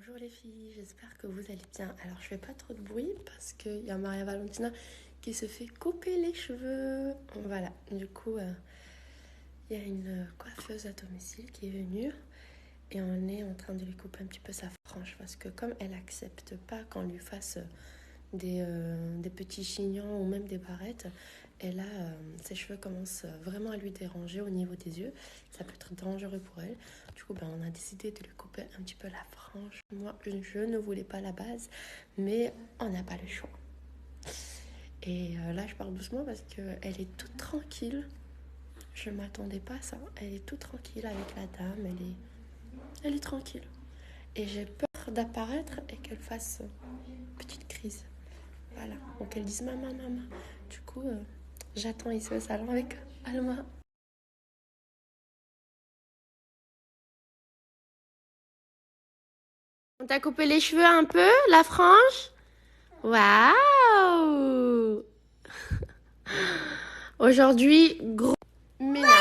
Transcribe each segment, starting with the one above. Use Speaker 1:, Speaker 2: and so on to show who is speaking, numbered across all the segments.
Speaker 1: Bonjour les filles, j'espère que vous allez bien. Alors je fais pas trop de bruit parce qu'il y a Maria Valentina qui se fait couper les cheveux. Voilà, du coup il y a une coiffeuse à domicile qui est venue et on est en train de lui couper un petit peu sa frange parce que comme elle accepte pas qu'on lui fasse des petits chignons ou même des barrettes, et là ses cheveux commencent vraiment à lui déranger au niveau des yeux. Ça peut être dangereux pour elle. Du coup on a décidé de lui couper un petit peu la frange. Moi je ne voulais pas la base, mais on n'a pas le choix. Et là je parle doucement parce qu'elle est toute tranquille. Je ne m'attendais pas à ça. Elle est toute tranquille avec la dame. Elle est tranquille. Et j'ai peur d'apparaître et qu'elle fasse une petite crise. Voilà. Donc qu'elle dise maman, maman. Du coup, j'attends ici au salon avec Alma. On t'a coupé les cheveux un peu, la frange? Waouh! Aujourd'hui, gros ménage.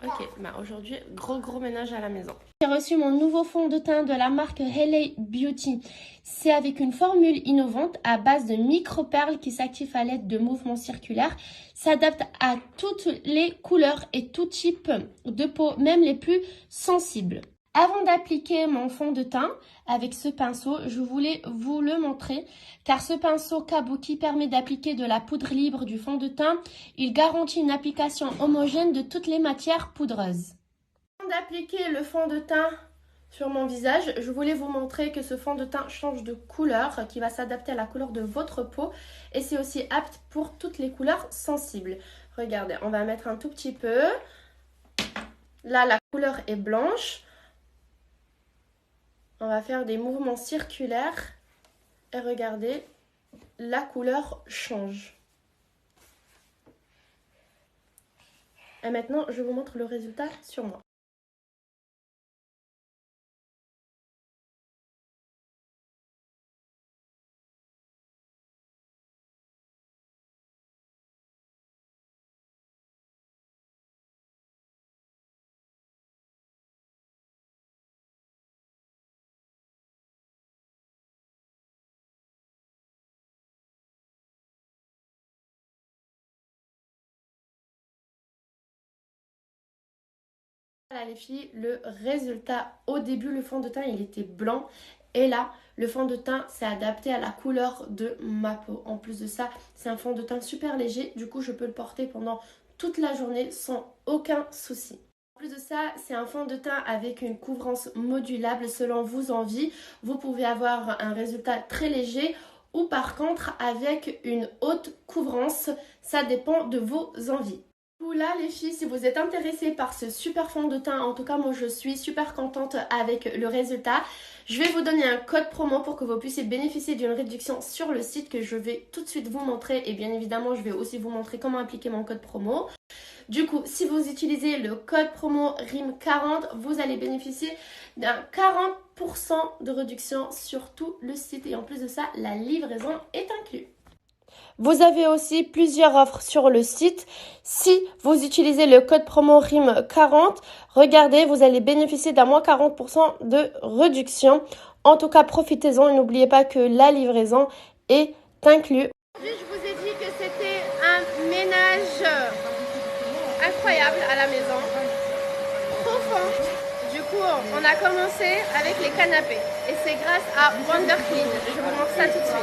Speaker 1: Ok, aujourd'hui, gros ménage à la maison. J'ai reçu mon nouveau fond de teint de la marque Helly Beauty. C'est avec une formule innovante à base de micro-perles qui s'activent à l'aide de mouvements circulaires. S'adapte à toutes les couleurs et tout type de peau, même les plus sensibles. Avant d'appliquer mon fond de teint avec ce pinceau, je voulais vous le montrer car ce pinceau Kabuki permet d'appliquer de la poudre libre du fond de teint. Il garantit une application homogène de toutes les matières poudreuses. Avant d'appliquer le fond de teint sur mon visage, je voulais vous montrer que ce fond de teint change de couleur, qui va s'adapter à la couleur de votre peau et c'est aussi apte pour toutes les couleurs sensibles. Regardez, on va mettre un tout petit peu. Là, la couleur est blanche. On va faire des mouvements circulaires et regardez, la couleur change. Et maintenant, je vous montre le résultat sur moi. Voilà les filles, le résultat, au début le fond de teint il était blanc et là le fond de teint s'est adapté à la couleur de ma peau. En plus de ça, c'est un fond de teint super léger, du coup je peux le porter pendant toute la journée sans aucun souci. En plus de ça, c'est un fond de teint avec une couvrance modulable selon vos envies. Vous pouvez avoir un résultat très léger ou par contre avec une haute couvrance, ça dépend de vos envies. Là les filles, si vous êtes intéressées par ce super fond de teint, en tout cas moi je suis super contente avec le résultat. Je vais vous donner un code promo pour que vous puissiez bénéficier d'une réduction sur le site que je vais tout de suite vous montrer. Et bien évidemment je vais aussi vous montrer comment appliquer mon code promo. Du coup, si vous utilisez le code promo RIM40, vous allez bénéficier d'un 40% de réduction sur tout le site. Et en plus de ça, la livraison est inclue. Vous avez aussi plusieurs offres sur le site. Si vous utilisez le code promo RIM40, regardez, vous allez bénéficier d'un moins 40% de réduction. En tout cas, profitez-en et n'oubliez pas que la livraison est inclue. Aujourd'hui, je vous ai dit que c'était un ménage incroyable à la maison. Profond. Du coup, on a commencé avec les canapés. Et c'est grâce à Wonderclean. Je vous montre ça tout de suite.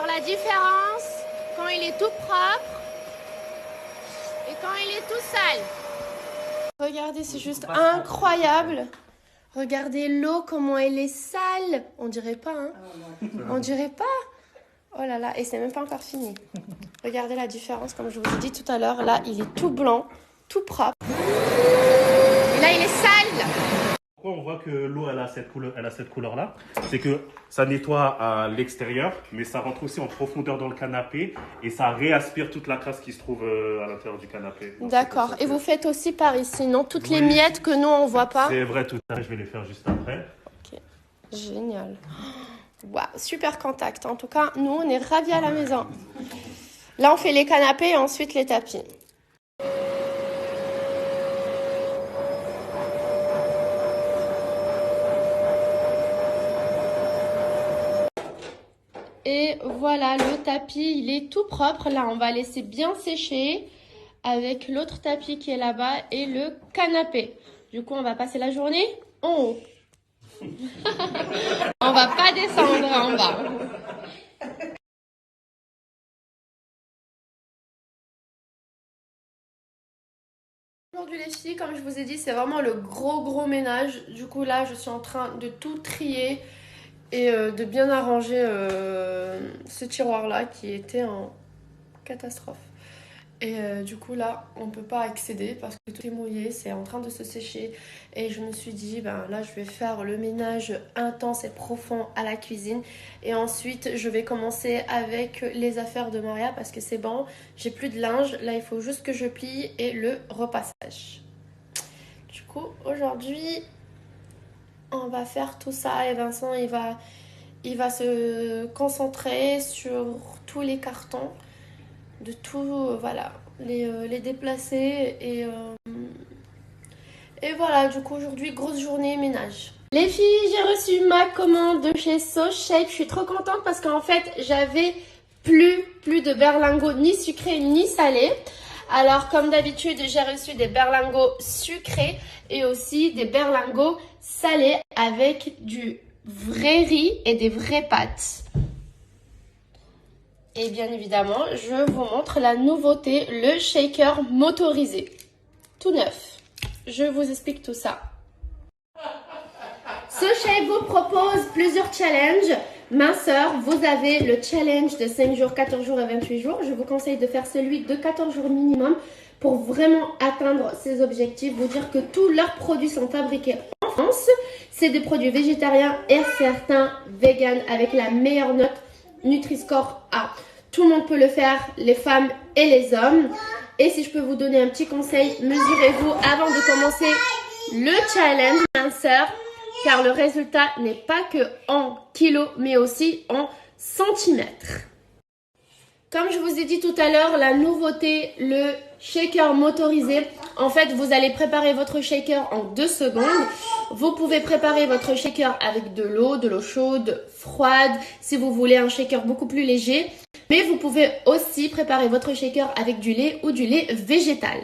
Speaker 1: La différence quand il est tout propre et quand il est tout sale. Regardez, c'est juste incroyable. Regardez l'eau, comment elle est sale. On dirait pas, hein? On dirait pas. Oh là là, et c'est même pas encore fini. Regardez la différence, comme je vous ai dit tout à l'heure. Là, il est tout blanc, tout propre. Et là, il est sale.
Speaker 2: Pourquoi on voit que l'eau elle a cette couleur-là? C'est que ça nettoie à l'extérieur, mais ça rentre aussi en profondeur dans le canapé et ça réaspire toute la crasse qui se trouve à l'intérieur du canapé.
Speaker 1: D'accord. Et vous faites aussi par ici, non? Toutes les miettes que nous, on voit pas?
Speaker 2: C'est vrai, tout ça, je vais les faire juste après.
Speaker 1: Ok, génial. Waouh, super contact. En tout cas, nous, on est ravis à la maison. Là, on fait les canapés et ensuite les tapis. Et voilà, le tapis, il est tout propre. Là, on va laisser bien sécher avec l'autre tapis qui est là-bas et le canapé. Du coup, on va passer la journée en haut. On va pas descendre en bas. Aujourd'hui les filles, comme je vous ai dit, c'est vraiment le gros ménage. Du coup là, je suis en train de tout trier et de bien arranger ce tiroir-là qui était en catastrophe. Et du coup là, on ne peut pas accéder parce que tout est mouillé, c'est en train de se sécher. Et je me suis dit, ben là, je vais faire le ménage intense et profond à la cuisine. Et ensuite, je vais commencer avec les affaires de Maria parce que c'est bon, j'ai plus de linge. Là, il faut juste que je plie et le repassage. Du coup, aujourd'hui, on va faire tout ça et Vincent, il va se concentrer sur tous les cartons. De tout, voilà, les déplacer et voilà, du coup aujourd'hui grosse journée ménage. Les filles, j'ai reçu ma commande de chez SoShape. Je suis trop contente parce qu'en fait j'avais plus de berlingots ni sucrés ni salés. Alors comme d'habitude j'ai reçu des berlingots sucrés et aussi des berlingots salés avec du vrai riz et des vraies pâtes. Et bien évidemment, je vous montre la nouveauté, le shaker motorisé. Tout neuf. Je vous explique tout ça. SoShape vous propose plusieurs challenges. Minceur, vous avez le challenge de 5 jours, 14 jours et 28 jours. Je vous conseille de faire celui de 14 jours minimum pour vraiment atteindre ces objectifs. Vous dire que tous leurs produits sont fabriqués en France. C'est des produits végétariens et certains vegan avec la meilleure note Nutri-Score A. Tout le monde peut le faire, les femmes et les hommes. Et si je peux vous donner un petit conseil, mesurez-vous avant de commencer le challenge minceur, car le résultat n'est pas que en kilos, mais aussi en centimètres. Comme je vous ai dit tout à l'heure, la nouveauté, le shaker motorisé. En fait, vous allez préparer votre shaker en 2 secondes. Vous pouvez préparer votre shaker avec de l'eau chaude, froide, si vous voulez un shaker beaucoup plus léger. Mais vous pouvez aussi préparer votre shaker avec du lait ou du lait végétal.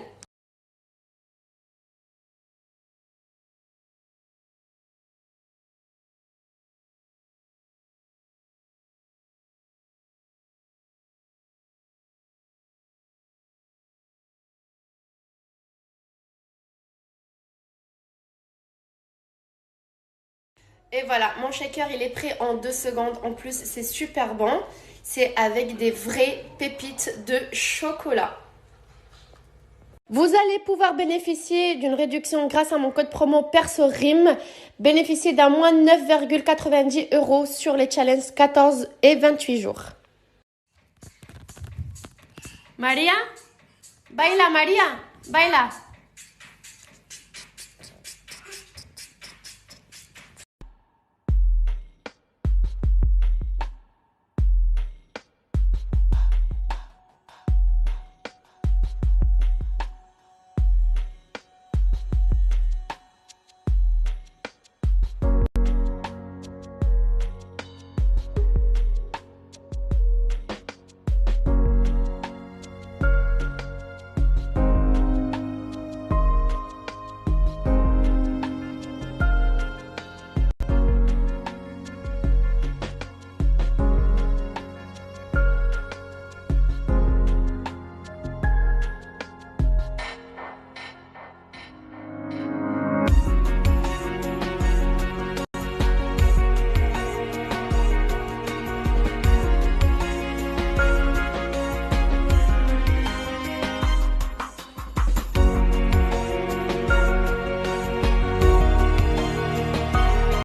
Speaker 1: Et voilà, mon shaker il est prêt en 2 secondes. En plus, c'est super bon. C'est avec des vraies pépites de chocolat. Vous allez pouvoir bénéficier d'une réduction grâce à mon code promo PersoRIM. Bénéficier d'un moins 9,90 € sur les challenges 14 et 28 jours. Maria, baila Maria, baila.